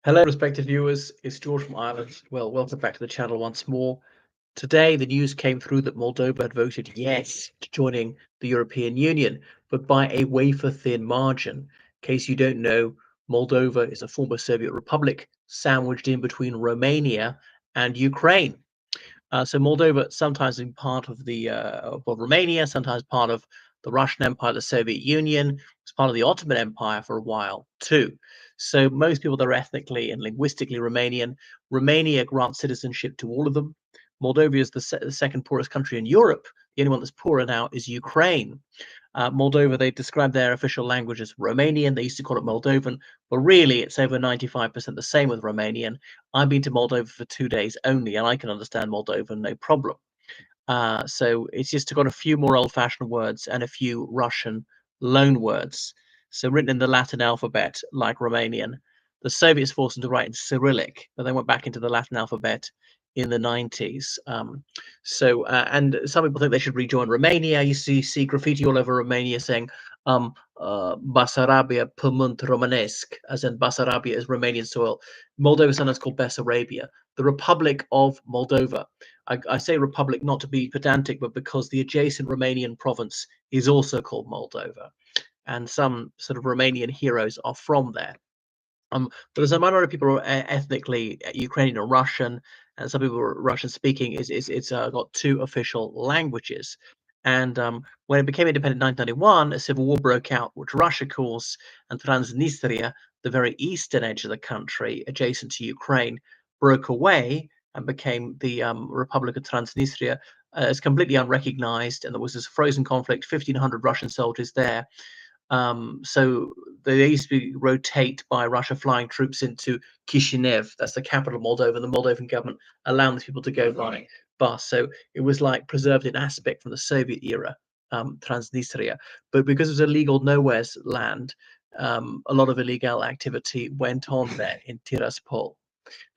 Hello, respected viewers. It's George from Ireland. Well, welcome back to the channel once more. Today, the news came through that Moldova had voted yes to joining the European Union, but by a wafer-thin margin. In case you don't know, Moldova is a former Soviet republic sandwiched in between Romania and Ukraine. So Moldova sometimes been part of Romania, sometimes part of the Russian Empire, the Soviet Union, was part of the Ottoman Empire for a while too. So most people that are ethnically and linguistically Romanian, Romania grants citizenship to all of them. Moldova is the second poorest country in Europe. The only one that's poorer now is Ukraine. Moldova, they describe their official language as Romanian. They used to call it Moldovan, but really it's over 95% the same with Romanian. I've been to Moldova for 2 days only, and I can understand Moldovan no problem. So it's just got a few more old-fashioned words and a few Russian loan words. So written in the Latin alphabet, like Romanian. The Soviets forced them to write in Cyrillic, but they went back into the Latin alphabet in the 90s. And some people think they should rejoin Romania. You see graffiti all over Romania saying, Basarabia pământ românesc, as in Basarabia is Romanian soil. Moldova is sometimes called Bessarabia, the Republic of Moldova. I say republic not to be pedantic, but because the adjacent Romanian province is also called Moldova, and some sort of Romanian heroes are from there. But there's a minority of people who are ethnically Ukrainian or Russian, and some people are Russian speaking. It's got two official languages. And when it became independent in 1991, a civil war broke out, which Russia caused, and Transnistria, the very eastern edge of the country, adjacent to Ukraine, broke away and became the Republic of Transnistria. It's completely unrecognized, and there was this frozen conflict, 1,500 Russian soldiers there. So they used to rotate by Russia flying troops into Kishinev, that's the capital of Moldova, and the Moldovan government allowing these people to go by bus. So it was like preserved in aspect from the Soviet era, Transnistria. But because it was a legal nowhere's land, a lot of illegal activity went on there in Tiraspol.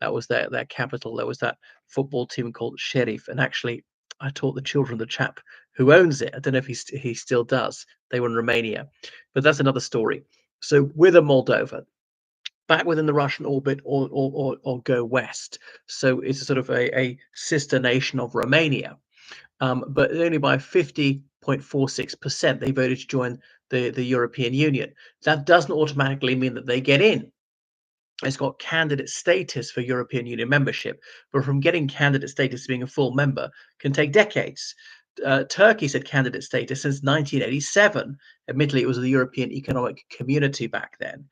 That was their capital. There was that football team called Sheriff, and actually, I taught the children the chap who owns it. I don't know if he still does. They were in Romania, but that's another story. So with a Moldova, back within the Russian orbit, or go west. So it's a sort of a sister nation of Romania, but only by 50.46% they voted to join the European Union. That doesn't automatically mean that they get in. It's got candidate status for European Union membership, but from getting candidate status to being a full member can take decades. Turkey's had candidate status since 1987. Admittedly, it was the European Economic Community back then.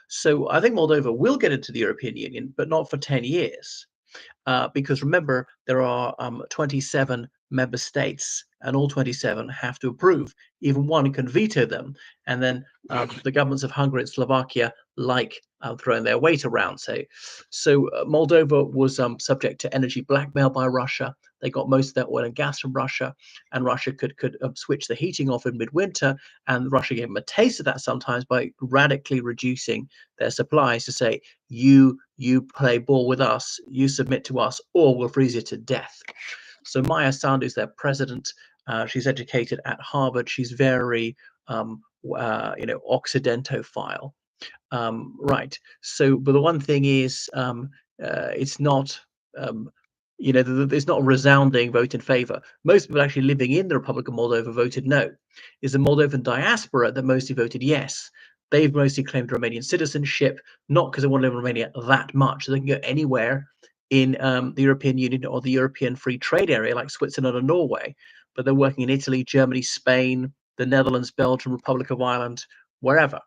So I think Moldova will get into the European Union, but not for 10 years. Because remember, there are 27 member states, and all 27 have to approve. Even one can veto them. And then the governments of Hungary and Slovakia like throwing their weight around. So Moldova was subject to energy blackmail by Russia. They got most of their oil and gas from Russia, and Russia could switch the heating off in midwinter. And Russia gave them a taste of that sometimes by radically reducing their supplies to say, you play ball with us, you submit to us, or we'll freeze you to death. So Maya Sandu is their president. She's educated at Harvard. She's very Occidentophile. Right. So, but the one thing is, it's not, there's not a resounding vote in favor. Most people actually living in the Republic of Moldova voted no. It's the Moldovan diaspora that mostly voted yes. They've mostly claimed Romanian citizenship, not because they want to live in Romania that much. So they can go anywhere in the European Union or the European Free Trade Area, like Switzerland or Norway. But they're working in Italy, Germany, Spain, the Netherlands, Belgium, Republic of Ireland, wherever.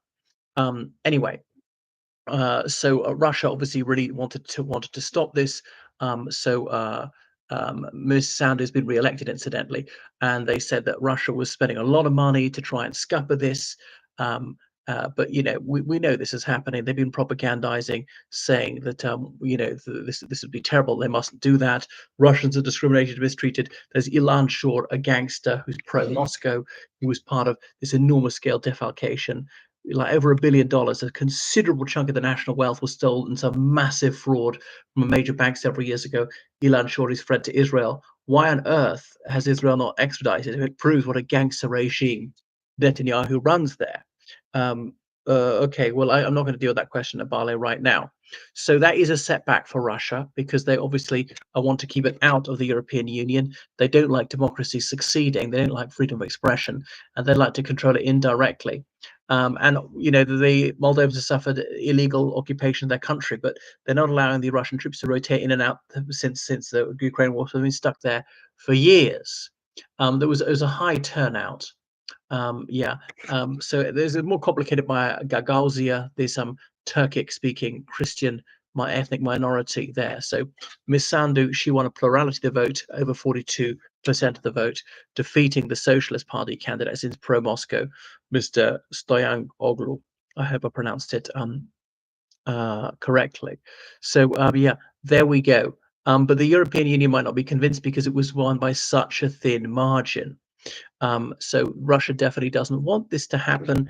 Anyway, so Russia obviously really wanted to stop this. Ms. Sandu has been re-elected, incidentally, and they said that Russia was spending a lot of money to try and scupper this. But we know this is happening. They've been propagandizing, saying that this would be terrible. They mustn't do that. Russians are discriminated, mistreated. There's Ilan Shor, a gangster who's pro-Moscow, who was part of this enormous scale defalcation. Like over $1 billion, a considerable chunk of the national wealth was stolen in some massive fraud from a major bank several years ago. Ilan Shori's fled to Israel. Why on earth has Israel not extradited him? It proves what a gangster regime Netanyahu runs there. Okay, well, I'm not going to deal with that question at Bale right now. So that is a setback for Russia because they obviously want to keep it out of the European Union. They don't like democracy succeeding. They don't like freedom of expression, and they like to control it indirectly. And the Moldovans have suffered illegal occupation of their country, but they're not allowing the Russian troops to rotate in and out since the Ukraine war. So they've been stuck there for years. It was a high turnout. Yeah. So there's a more complicated by Gagauzia. There's some Turkic-speaking Christian ethnic minority there. So Miss Sandu, she won a plurality of the vote, over 42% of the vote, defeating the Socialist Party candidate since pro-Moscow, Mr. Stoyanoglu. I hope I pronounced it correctly. So yeah, there we go. But the European Union might not be convinced because it was won by such a thin margin. So Russia definitely doesn't want this to happen.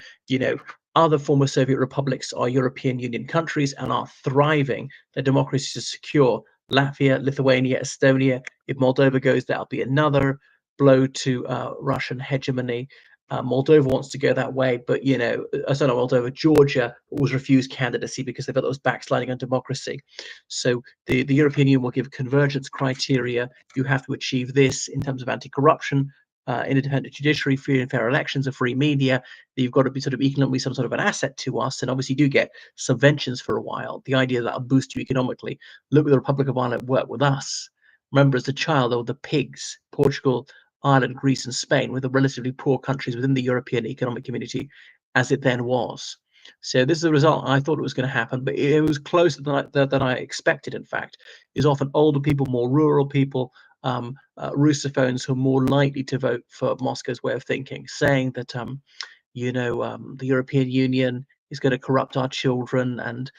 Other former Soviet republics are European Union countries and are thriving. Their democracies are secure. Latvia, Lithuania, Estonia. If Moldova goes, that'll be another blow to Russian hegemony. Moldova wants to go that way, but sorry, not Moldova, Georgia was refused candidacy because they felt it was backsliding on democracy. So the European Union will give convergence criteria. You have to achieve this in terms of anti-corruption, independent judiciary, free and fair elections, a free media. You've got to be sort of economically some sort of an asset to us, and obviously do get subventions for a while. The idea that will boost you economically. Look at the Republic of Ireland work with us. Remember, as a child, there were the pigs. Portugal, Ireland, Greece, and Spain were the relatively poor countries within the European Economic Community, as it then was. So this is the result I thought it was going to happen, but it was closer than I expected. In fact, is often older people, more rural people, Russophones who are more likely to vote for Moscow's way of thinking, saying that the European Union is going to corrupt our children and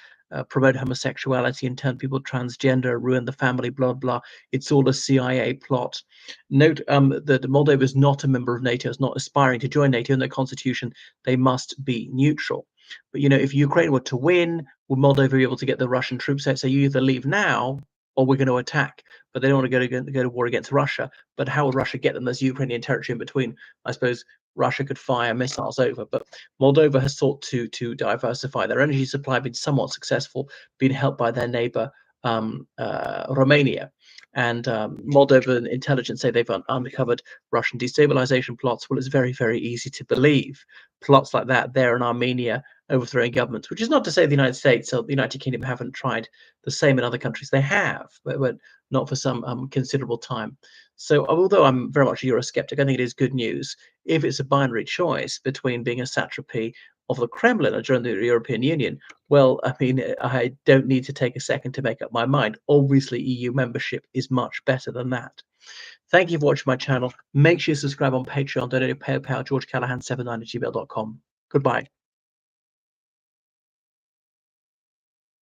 promote homosexuality and turn people transgender, ruin the family, blah blah. It's all a CIA plot. Note that Moldova is not a member of NATO, is not aspiring to join NATO. In their constitution, they must be neutral. But if Ukraine were to win, would Moldova be able to get the Russian troops out? So you either leave now or we're going to attack. But they don't want to go to war against Russia. But how would Russia get them? There's Ukrainian territory in between. I suppose Russia could fire missiles over. But Moldova has sought to diversify their energy supply, been somewhat successful, been helped by their neighbor Romania. And Moldovan intelligence say they've uncovered Russian destabilization plots. Well, it's very, very easy to believe. Plots like that there in Armenia, overthrowing governments, which is not to say the United States or the United Kingdom haven't tried the same in other countries. They have, but not for some considerable time. So although I'm very much a Eurosceptic, I think it is good news. If it's a binary choice between being a satrapy of the Kremlin or joining the European Union, well, I mean, I don't need to take a second to make up my mind. Obviously, EU membership is much better than that. Thank you for watching my channel. Make sure you subscribe on Patreon, donate to PayPal, georgecallahan79@gmail.com. Goodbye.